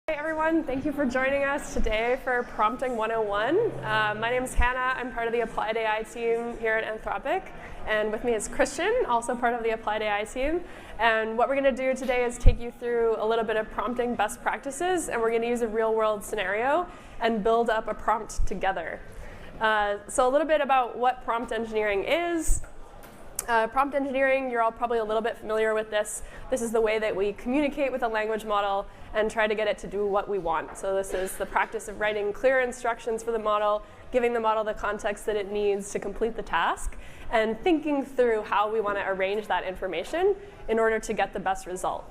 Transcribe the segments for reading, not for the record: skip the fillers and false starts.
Hey everyone, thank you for joining us today for Prompting 101. My name is Hannah. I'm part of the Applied AI team here at Anthropic. And with me is Christian, also part of the Applied AI team. And what we're going to do today is take you through a little bit of prompting best practices, and we're going to use a real-world scenario and build up a prompt together. So a little bit about what prompt engineering is. Prompt engineering, you're all probably a little bit familiar with this. This is the way that we communicate with a language model and try to get it to do what we want. So this is the practice of writing clear instructions for the model, giving the model the context that it needs to complete the task, and thinking through how we want to arrange that information in order to get the best result.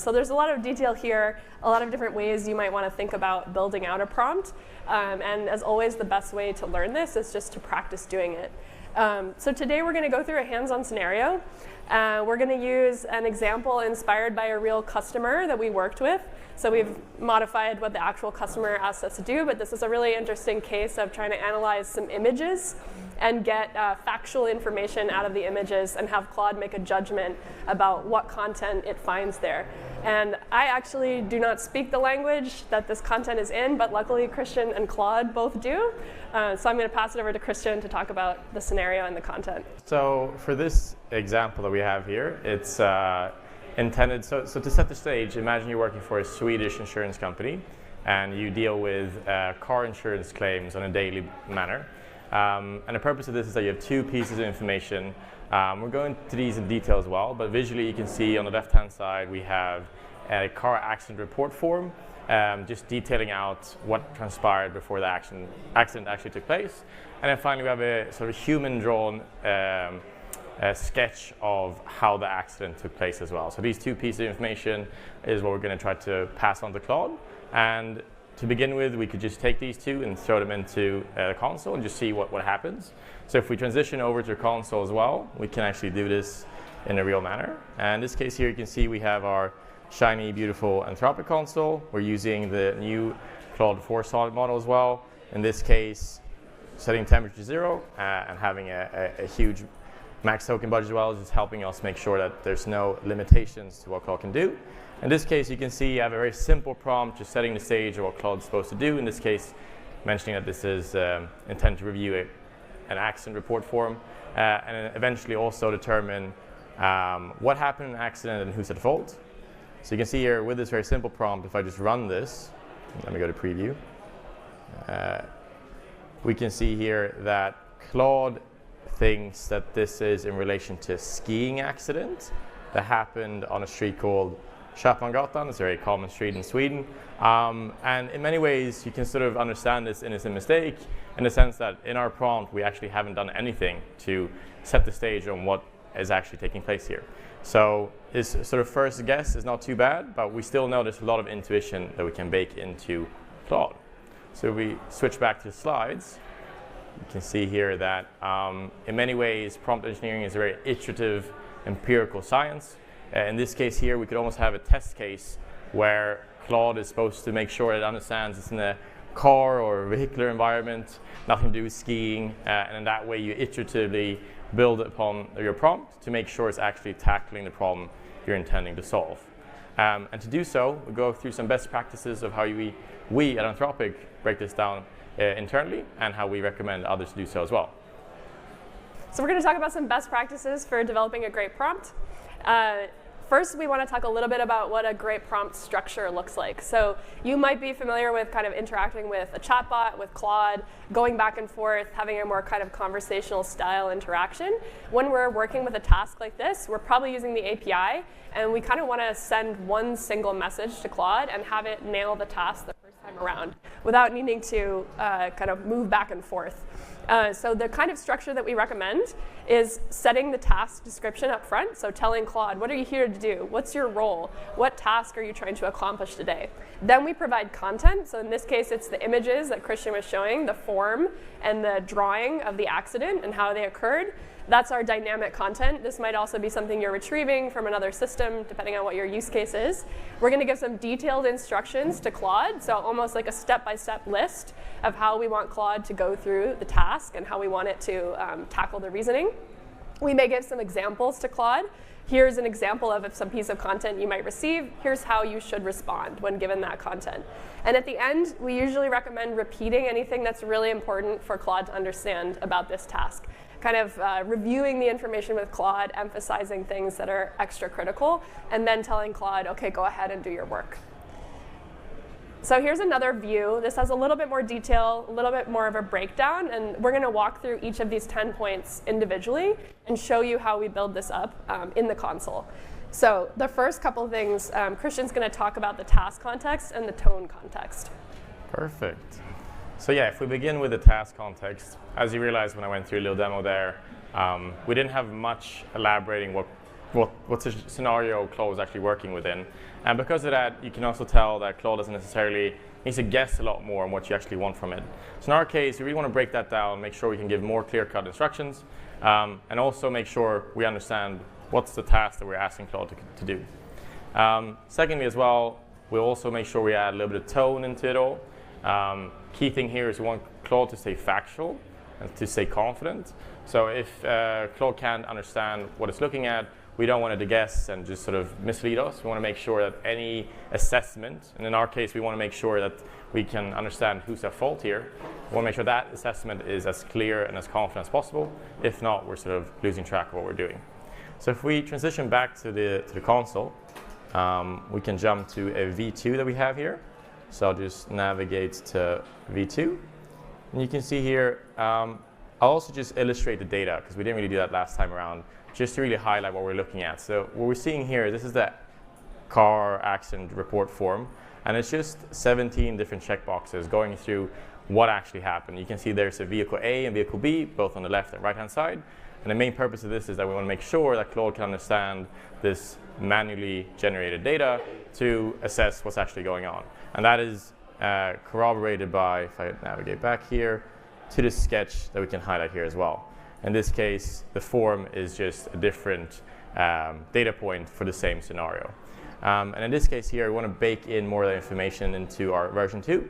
So there's a lot of detail here, a lot of different ways you might want to think about building out a prompt. And as always, the best way to learn this is just to practice doing it. So today we're going to go through a hands-on scenario. We're going to use an example inspired by a real customer that we worked with. So we've modified what the actual customer asked us to do, but this is a really interesting case of trying to analyze some images and get factual information out of the images and have Claude make a judgment about what content it finds there. And I actually do not speak the language that this content is in, but luckily Christian and Claude both do. So I'm going to pass it over to Christian to talk about the scenario and the content. So for this example that we have here, it's intended, so to set the stage, imagine you're working for a Swedish insurance company and you deal with car insurance claims on a daily manner. And the purpose of this is that you have two pieces of information. We're going to these in detail as well, but visually you can see on the left-hand side we have a car accident report form, just detailing out what transpired before the accident actually took place. And then finally we have a sort of human-drawn sketch of how the accident took place as well. So these two pieces of information is what we're going to try to pass on to Claude. And to begin with, we could just take these two and throw them into the console and just see what happens. So if we transition over to the console as well, we can actually do this in a real manner. And in this case here, you can see we have our shiny, beautiful Anthropic console. We're using the new Claude 4 solid model as well. In this case, setting temperature to 0 and having a huge max token budget as well is just helping us make sure that there's no limitations to what Claude can do. In this case, you can see you have a very simple prompt, just setting the stage of what Claude's supposed to do. In this case, mentioning that this is intended to review an accident report form, and eventually also determine what happened in an accident and who's at fault. So you can see here with this very simple prompt, if I just run this, let me go to preview, we can see here that Claude thinks that this is in relation to a skiing accident that happened on a street called Köpmangatan. It's a very common street in Sweden. And in many ways, you can sort of understand this innocent mistake in the sense that in our prompt, we actually haven't done anything to set the stage on what is actually taking place here. So this sort of first guess is not too bad, but we still know there's a lot of intuition that we can bake into Claude. So if we switch back to the slides, you can see here that in many ways, prompt engineering is a very iterative, empirical science. In this case here, we could almost have a test case where Claude is supposed to make sure it understands it's in a car or a vehicular environment, nothing to do with skiing, and in that way you iteratively build upon your prompt to make sure it's actually tackling the problem you're intending to solve. And to do so, we'll go through some best practices of how we at Anthropic break this down internally and how we recommend others to do so as well. So we're going to talk about some best practices for developing a great prompt. First, we want to talk a little bit about what a great prompt structure looks like. So you might be familiar with kind of interacting with a chatbot, with Claude, going back and forth, having a more kind of conversational style interaction. When we're working with a task like this, we're probably using the API, and we kind of want to send one single message to Claude and have it nail the task the first time around without needing to kind of move back and forth. So the kind of structure that we recommend is setting the task description up front. So telling Claude, what are you here to do? What's your role? What task are you trying to accomplish today? Then we provide content. So in this case, it's the images that Christian was showing, the form and the drawing of the accident and how they occurred. That's our dynamic content. This might also be something you're retrieving from another system, depending on what your use case is. We're going to give some detailed instructions to Claude, so almost like a step-by-step list of how we want Claude to go through the task and how we want it to tackle the reasoning. We may give some examples to Claude here's an example of some piece of content you might receive, here's how you should respond when given that content. And at the end, we usually recommend repeating anything that's really important for Claude to understand about this task. Kind of reviewing the information with Claude, emphasizing things that are extra critical, and then telling Claude, okay, go ahead and do your work. So here's another view. This has a little bit more detail, a little bit more of a breakdown, and we're going to walk through each of these 10 points individually and show you how we build this up in the console. So the first couple of things, Christian's going to talk about the task context and the tone context. Perfect. So yeah, if we begin with the task context, as you realized when I went through a little demo there, we didn't have much elaborating what scenario Claude was actually working within. And because of that, you can also tell that Claude doesn't necessarily needs to guess a lot more on what you actually want from it. So in our case, we really want to break that down, make sure we can give more clear-cut instructions, and also make sure we understand what's the task that we're asking Claude to do. Secondly as well, we'll also make sure we add a little bit of tone into it all. Key thing here is we want Claude to stay factual and to stay confident. So if Claude can't understand what it's looking at, we don't want it to guess and just sort of mislead us. We want to make sure that any assessment, and in our case, we want to make sure that we can understand who's at fault here. We want to make sure that assessment is as clear and as confident as possible. If not, we're sort of losing track of what we're doing. So if we transition back to the console, we can jump to a V2 that we have here. So I'll just navigate to V2. And you can see here, I'll also just illustrate the data, because we didn't really do that last time around, just to really highlight what we're looking at. So what we're seeing here, this is the car accident report form, and it's just 17 different checkboxes going through what actually happened. You can see there's a vehicle A and vehicle B, both on the left and right-hand side. And the main purpose of this is that we want to make sure that Claude can understand this manually generated data to assess what's actually going on. And that is corroborated by, if I navigate back here, to the sketch that we can highlight here as well. In this case, the form is just a different data point for the same scenario. And in this case here, we want to bake in more of the information into our version 2.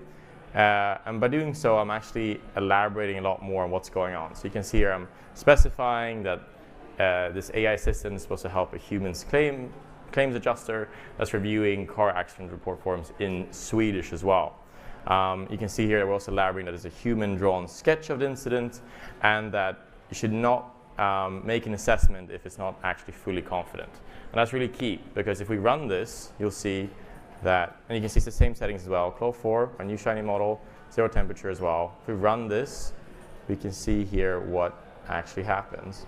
And by doing so, I'm actually elaborating a lot more on what's going on. So you can see here I'm specifying that this AI assistant is supposed to help a human's claims adjuster that's reviewing car accident report forms in Swedish as well. You can see here that we're also elaborating that there's a human-drawn sketch of the incident, and that you should not make an assessment if it's not actually fully confident. And that's really key, because if we run this, you'll see that, and you can see it's the same settings as well, Claude 4, our new shiny model, 0 temperature as well. If we run this, we can see here what actually happens.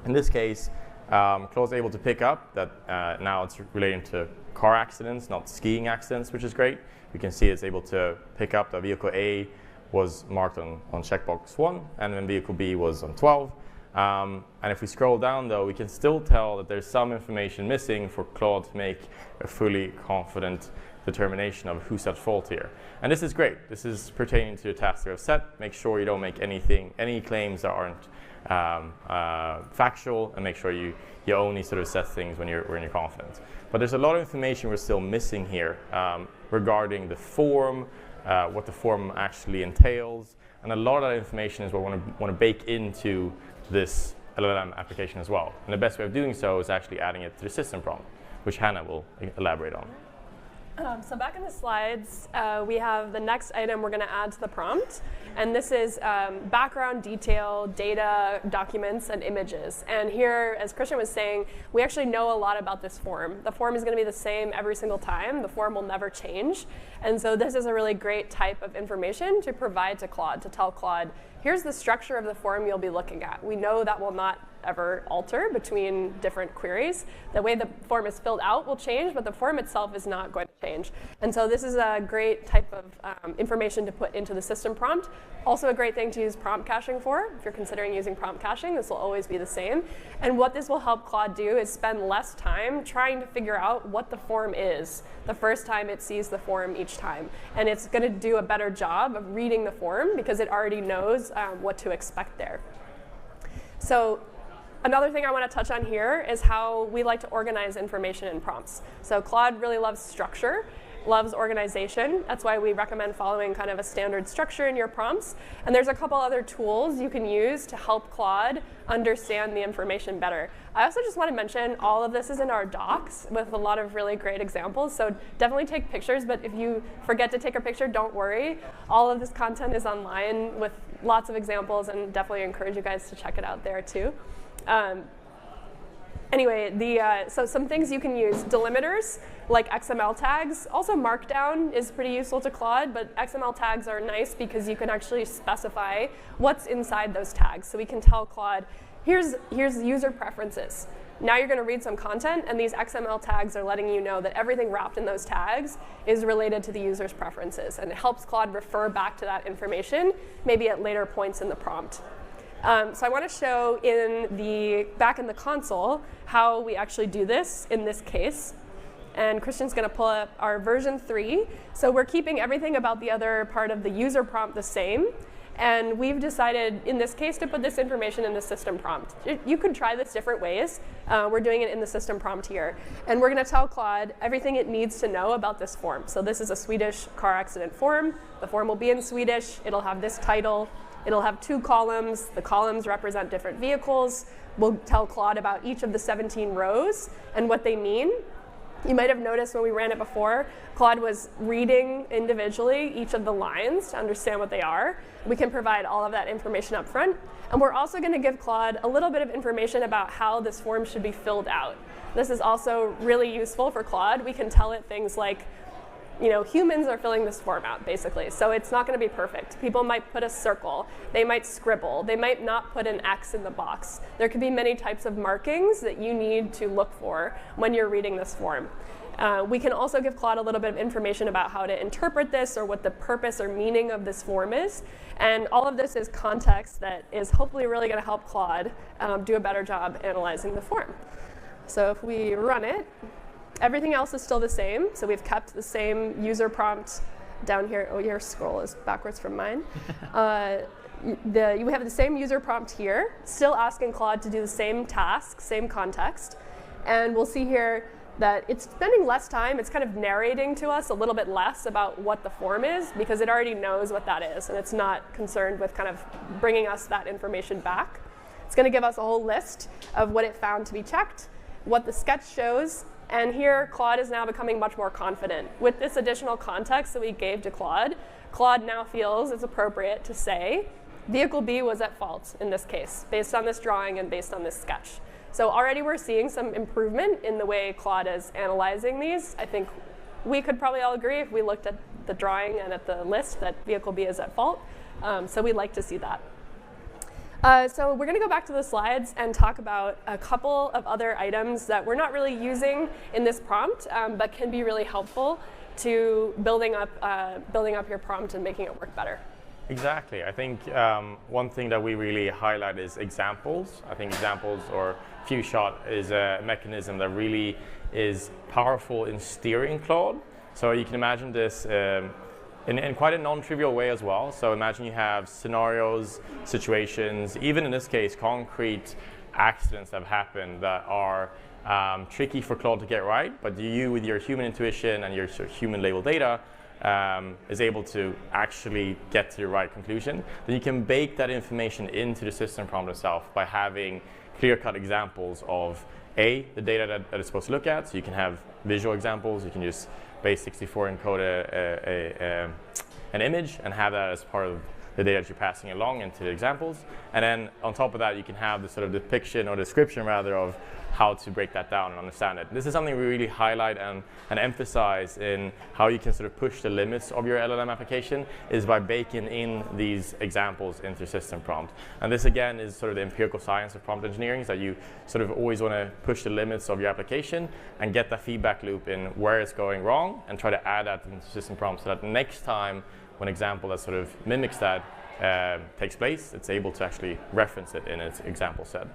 In this case, Claude's able to pick up that now it's relating to car accidents, not skiing accidents, which is great. We can see it's able to pick up that vehicle A was marked on checkbox 1, and then vehicle B was on 12. And if we scroll down, though, we can still tell that there's some information missing for Claude to make a fully confident determination of who's at fault here. And this is great. This is pertaining to the task that I've set. Make sure you don't make any claims that aren't factual, and make sure you only sort of set things when you're confident. But there's a lot of information we're still missing here regarding the form, what the form actually entails, and a lot of that information is what we want to bake into this LLM application as well. And the best way of doing so is actually adding it to the system prompt, which Hannah will elaborate on. So back in the slides, we have the next item we're going to add to the prompt. And this is background detail, data, documents, and images. And here, as Christian was saying, we actually know a lot about this form. The form is going to be the same every single time. The form will never change. And so this is a really great type of information to provide to Claude, to tell Claude, here's the structure of the form you'll be looking at. We know that will not ever alter between different queries. The way the form is filled out will change, but the form itself is not going to change. And so this is a great type of information to put into the system prompt. Also a great thing to use prompt caching for. If you're considering using prompt caching, this will always be the same. And what this will help Claude do is spend less time trying to figure out what the form is the first time it sees the form each time. And it's going to do a better job of reading the form because it already knows what to expect there. So another thing I want to touch on here is how we like to organize information in prompts. So Claude really loves structure, loves organization. That's why we recommend following kind of a standard structure in your prompts. And there's a couple other tools you can use to help Claude understand the information better. I also just want to mention all of this is in our docs with a lot of really great examples. So definitely take pictures, but if you forget to take a picture, don't worry. All of this content is online with lots of examples, and definitely encourage you guys to check it out there too. Anyway, so some things you can use: delimiters, like XML tags. Also, Markdown is pretty useful to Claude, but XML tags are nice because you can actually specify what's inside those tags. So we can tell Claude, here's user preferences. Now you're going to read some content, and these XML tags are letting you know that everything wrapped in those tags is related to the user's preferences. And it helps Claude refer back to that information, maybe at later points in the prompt. So I want to show back in the console how we actually do this in this case. And Christian's going to pull up our version 3. So we're keeping everything about the other part of the user prompt the same. And we've decided, in this case, to put this information in the system prompt. You could try this different ways. We're doing it in the system prompt here. And we're going to tell Claude everything it needs to know about this form. So this is a Swedish car accident form. The form will be in Swedish. It'll have this title. It'll have 2 columns. The columns represent different vehicles. We'll tell Claude about each of the 17 rows and what they mean. You might have noticed when we ran it before, Claude was reading individually each of the lines to understand what they are. We can provide all of that information up front. And we're also going to give Claude a little bit of information about how this form should be filled out. This is also really useful for Claude. We can tell it things like, humans are filling this form out, basically. So it's not going to be perfect. People might put a circle. They might scribble. They might not put an X in the box. There could be many types of markings that you need to look for when you're reading this form. We can also give Claude a little bit of information about how to interpret this or what the purpose or meaning of this form is. And all of this is context that is hopefully really going to help Claude do a better job analyzing the form. So if we run it, everything else is still the same. So we've kept the same user prompt down here. Oh, your scroll is backwards from mine. We have the same user prompt here, still asking Claude to do the same task, same context. And we'll see here that it's spending less time. It's kind of narrating to us a little bit less about what the form is because it already knows what that is. And it's not concerned with kind of bringing us that information back. It's going to give us a whole list of what it found to be checked, what the sketch shows. And here, Claude is now becoming much more confident. With this additional context that we gave to Claude, Claude now feels it's appropriate to say, vehicle B was at fault in this case, based on this drawing and based on this sketch. So already we're seeing some improvement in the way Claude is analyzing these. I think we could probably all agree if we looked at the drawing and at the list that vehicle B is at fault. So we'd like to see that. So we're going to go back to the slides and talk about a couple of other items that we're not really using in this prompt, but can be really helpful to building up your prompt and making it work better. Exactly. I think one thing that we really highlight is examples. I think examples or few shot is a mechanism that really is powerful in steering Claude. So you can imagine this in quite a non-trivial way as well. So imagine you have scenarios, situations, even in this case, concrete accidents that have happened that are tricky for Claude to get right, but you, with your human intuition and your sort of human label data, is able to actually get to the right conclusion. Then you can bake that information into the system prompt itself by having clear-cut examples of the data that it's supposed to look at. So you can have visual examples. You can just base64 encode an image and have that as part of the data that you're passing along into the examples. And then on top of that, you can have the sort of depiction or description rather of how to break that down and understand it. This is something we really highlight and emphasize in how you can sort of push the limits of your LLM application is by baking in these examples into your system prompt. And this again is sort of the empirical science of prompt engineering, is that you sort of always want to push the limits of your application and get that feedback loop in where it's going wrong and try to add that into system prompt so that next time when an example that sort of mimics that takes place, it's able to actually reference it in its example set.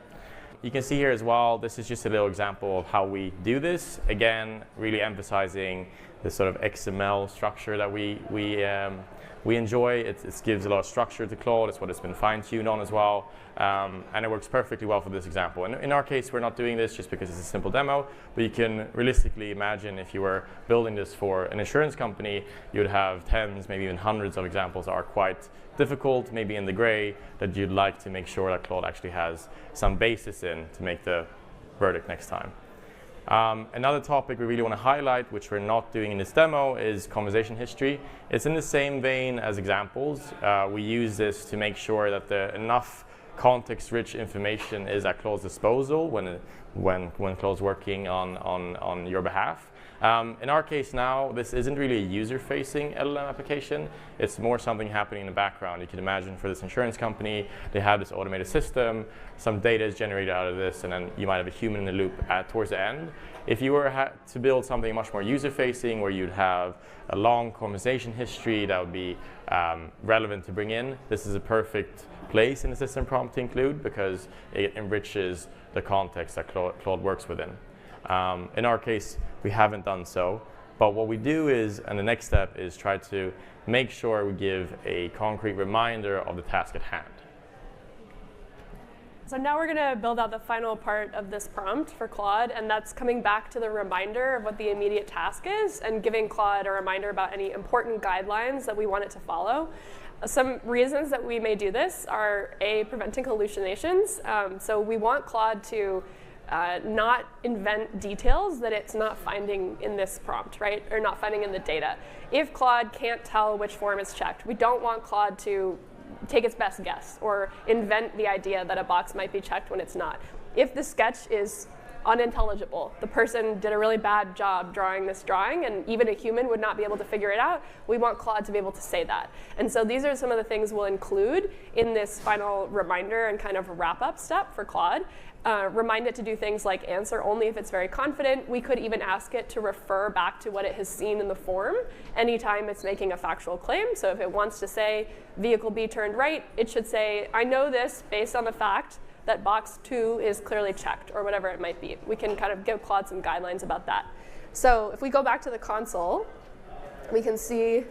You can see here as well, this is just a little example of how we do this. Again, really emphasizing this sort of XML structure that we enjoy. It gives a lot of structure to Claude. It's what it's been fine-tuned on as well. And it works perfectly well for this example. And in our case, we're not doing this just because it's a simple demo, but you can realistically imagine if you were building this for an insurance company, you'd have tens, maybe even hundreds of examples that are quite difficult, maybe in the gray, that you'd like to make sure that Claude actually has some basis in to make the verdict next time. Another topic we really want to highlight, which we're not doing in this demo, is conversation history. It's in the same vein as examples. We use this to make sure that enough context-rich information is at Claude's disposal when Claude's working on your behalf. In our case now, this isn't really a user-facing LLM application. It's more something happening in the background. You can imagine for this insurance company, they have this automated system, some data is generated out of this, and then you might have a human in the loop towards the end. If you were to build something much more user-facing, where you'd have a long conversation history that would be relevant to bring in, this is a perfect place in the system prompt to include, because it enriches the context that Claude works within. In our case, we haven't done so, but what we do is, and the next step is try to make sure we give a concrete reminder of the task at hand. So now we're going to build out the final part of this prompt for Claude, and that's coming back to the reminder of what the immediate task is and giving Claude a reminder about any important guidelines that we want it to follow. Some reasons that we may do this are preventing hallucinations. So we want Claude to not invent details that it's not finding in this prompt, right? Or not finding in the data. If Claude can't tell which form is checked, we don't want Claude to take its best guess or invent the idea that a box might be checked when it's not. If the sketch is unintelligible, the person did a really bad job drawing this drawing, and even a human would not be able to figure it out, we want Claude to be able to say that. And so these are some of the things we'll include in this final reminder and kind of wrap-up step for Claude. Remind it to do things like answer only if it's very confident. We could even ask it to refer back to what it has seen in the form anytime it's making a factual claim. So if it wants to say vehicle B turned right, it should say, I know this based on the fact that box 2 is clearly checked, or whatever it might be. We can kind of give Claude some guidelines about that. So if we go back to the console, we can see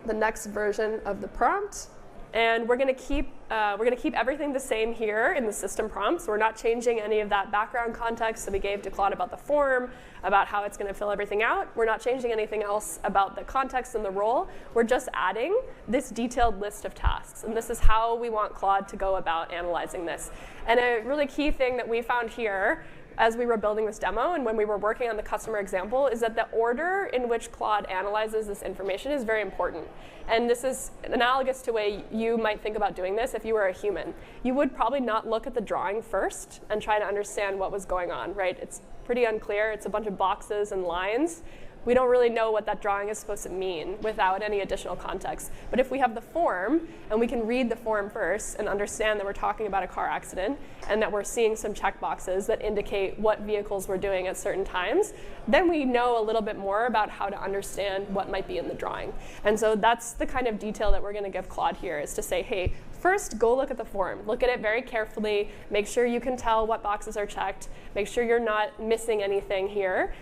the next version of the prompt. And we're going to keep everything the same here in the system prompts. We're not changing any of that background context that we gave to Claude about the form, about how it's going to fill everything out. We're not changing anything else about the context and the role. We're just adding this detailed list of tasks. And this is how we want Claude to go about analyzing this. And a really key thing that we found here as we were building this demo and when we were working on the customer example is that the order in which Claude analyzes this information is very important. And this is analogous to the way you might think about doing this if you were a human. You would probably not look at the drawing first and try to understand what was going on, right? It's pretty unclear. It's a bunch of boxes and lines. We don't really know what that drawing is supposed to mean without any additional context. But if we have the form, and we can read the form first and understand that we're talking about a car accident and that we're seeing some checkboxes that indicate what vehicles we're doing at certain times, then we know a little bit more about how to understand what might be in the drawing. And so that's the kind of detail that we're going to give Claude here, is to say, hey, first, go look at the form. Look at it very carefully. Make sure you can tell what boxes are checked. Make sure you're not missing anything here.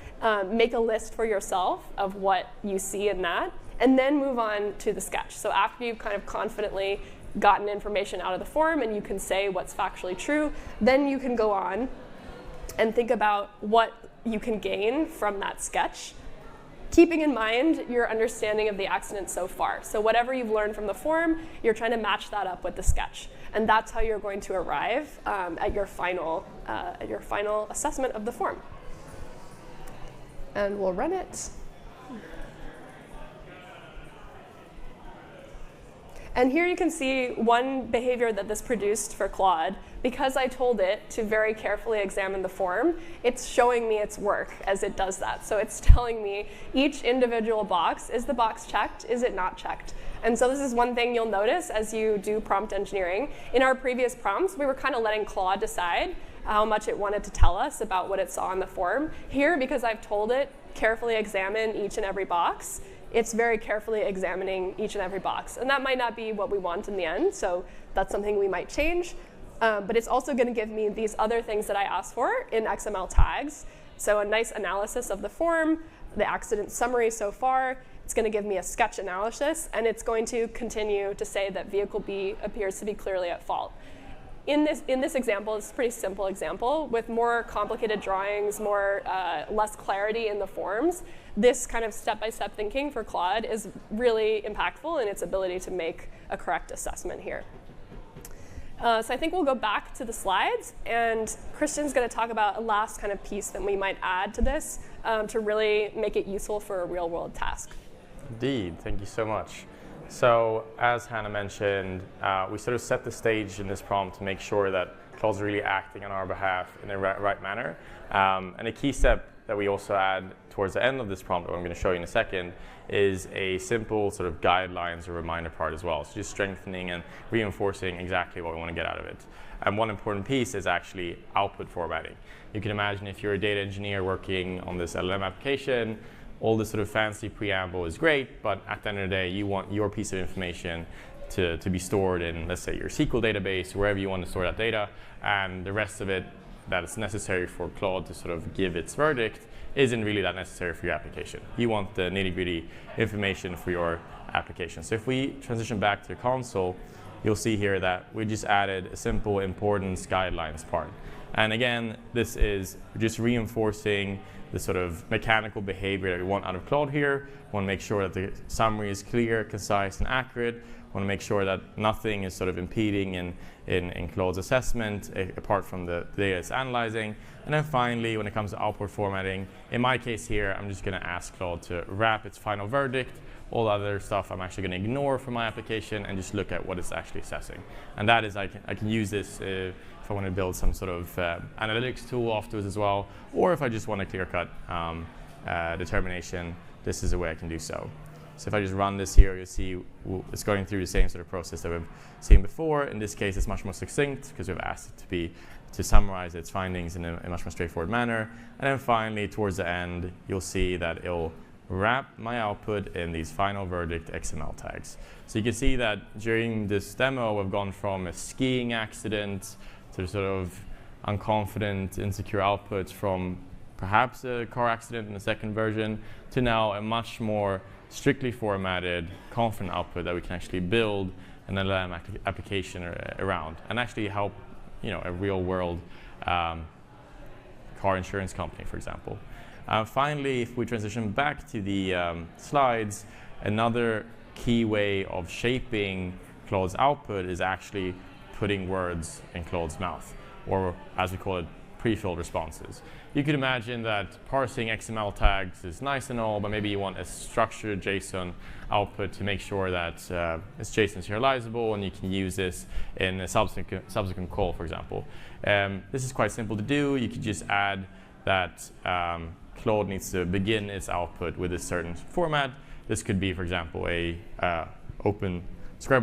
Make a list for yourself of what you see in that, and then move on to the sketch. So after you've kind of confidently gotten information out of the form and you can say what's factually true, then you can go on and think about what you can gain from that sketch, keeping in mind your understanding of the accident so far. So whatever you've learned from the form, you're trying to match that up with the sketch. And that's how you're going to arrive at your final assessment of the form. And we'll run it. And here you can see one behavior that this produced for Claude. Because I told it to very carefully examine the form, it's showing me its work as it does that. So it's telling me each individual box, is the box checked? Is it not checked? And so this is one thing you'll notice as you do prompt engineering. In our previous prompts, we were kind of letting Claude decide how much it wanted to tell us about what it saw in the form. Here, because I've told it carefully examine each and every box, it's very carefully examining each and every box. And that might not be what we want in the end, so that's something we might change. But it's also going to give me these other things that I asked for in XML tags. So a nice analysis of the form, the accident summary so far. It's going to give me a sketch analysis, and it's going to continue to say that vehicle B appears to be clearly at fault. In this example, it's a pretty simple example. With more complicated drawings, less clarity in the forms, this kind of step-by-step thinking for Claude is really impactful in its ability to make a correct assessment here. So I think we'll go back to the slides, and Christian's going to talk about a last kind of piece that we might add to this to really make it useful for a real-world task. Indeed, thank you so much. So as Hannah mentioned, we sort of set the stage in this prompt to make sure that Claude's really acting on our behalf in the right manner. And a key step that we also add towards the end of this prompt, that I'm going to show you in a second, is a simple sort of guidelines or reminder part as well. So just strengthening and reinforcing exactly what we want to get out of it. And one important piece is actually output formatting. You can imagine if you're a data engineer working on this LLM application, all this sort of fancy preamble is great, but at the end of the day, you want your piece of information to be stored in, let's say, your SQL database, wherever you want to store that data, and the rest of it that is necessary for Claude to sort of give its verdict isn't really that necessary for your application. You want the nitty-gritty information for your application. So if we transition back to the console, you'll see here that we just added a simple importance guidelines part. And again, this is just reinforcing the sort of mechanical behavior that we want out of Claude here. We want to make sure that the summary is clear, concise, and accurate. We want to make sure that nothing is sort of impeding in Claude's assessment, apart from the data it's analyzing. And then finally, when it comes to output formatting, in my case here, I'm just going to ask Claude to wrap its final verdict. All other stuff I'm actually going to ignore from my application and just look at what it's actually assessing. And that is, I can use this if I want to build some sort of analytics tool afterwards as well, or if I just want a clear-cut determination, this is a way I can do so. So if I just run this here, you'll see it's going through the same sort of process that we've seen before. In this case, it's much more succinct because we've asked it to summarize its findings in a much more straightforward manner. And then finally, towards the end, you'll see that it'll wrap my output in these final verdict XML tags. So you can see that during this demo, we've gone from a skiing accident to sort of unconfident, insecure outputs from perhaps a car accident in the second version to now a much more strictly formatted, confident output that we can actually build an LLM application around and actually help, a real-world car insurance company, for example. Finally, if we transition back to the slides, another key way of shaping Claude's output is actually putting words in Claude's mouth, or as we call it, pre-filled responses. You could imagine that parsing XML tags is nice and all, but maybe you want a structured JSON output to make sure that it's JSON serializable and you can use this in a subsequent call, for example. This is quite simple to do. You could just add that Claude needs to begin its output with a certain format. This could be, for example, a open squarely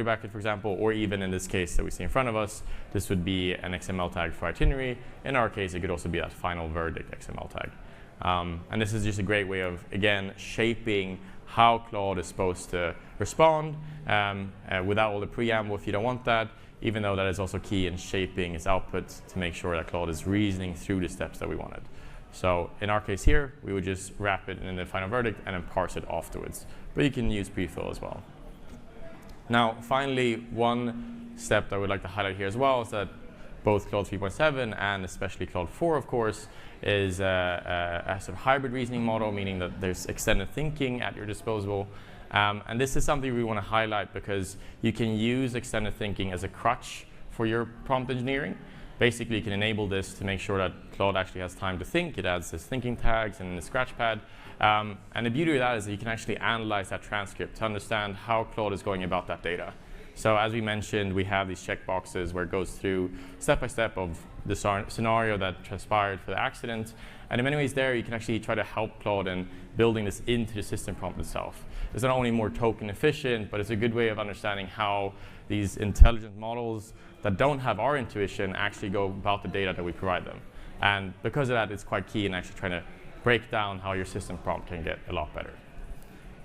bracket, for example, or even in this case that we see in front of us, this would be an XML tag for itinerary. In our case, it could also be that final verdict XML tag. And this is just a great way of, again, shaping how Claude is supposed to respond without all the preamble if you don't want that, even though that is also key in shaping its output to make sure that Claude is reasoning through the steps that we wanted. So in our case here, we would just wrap it in the final verdict and then parse it afterwards. But you can use prefill as well. Now, finally, one step that I would like to highlight here as well is that both Claude 3.7 and especially Claude 4, of course, is a sort of hybrid reasoning model, meaning that there's extended thinking at your disposal. And this is something we want to highlight because you can use extended thinking as a crutch for your prompt engineering. Basically, you can enable this to make sure that Claude actually has time to think. It adds this thinking tags and the scratch pad. And the beauty of that is that you can actually analyze that transcript to understand how Claude is going about that data. So as we mentioned, we have these checkboxes where it goes through step-by-step of the scenario that transpired for the accident. And in many ways there, you can actually try to help Claude in building this into the system prompt itself. It's not only more token efficient, but it's a good way of understanding how these intelligent models that don't have our intuition actually go about the data that we provide them. And because of that, it's quite key in actually trying to break down how your system prompt can get a lot better.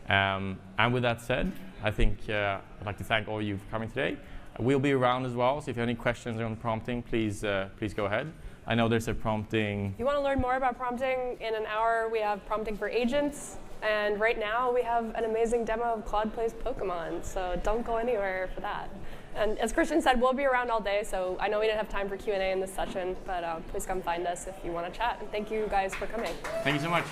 And with that said, I think I'd like to thank all of you for coming today. We'll be around as well, so if you have any questions on prompting, please go ahead. I know there's a prompting. If you want to learn more about prompting, in an hour we have prompting for agents. And right now we have an amazing demo of Claude Plays Pokemon, so don't go anywhere for that. And as Christian said, we'll be around all day, so I know we didn't have time for Q&A in this session, but please come find us if you want to chat. And thank you guys for coming. Thank you so much.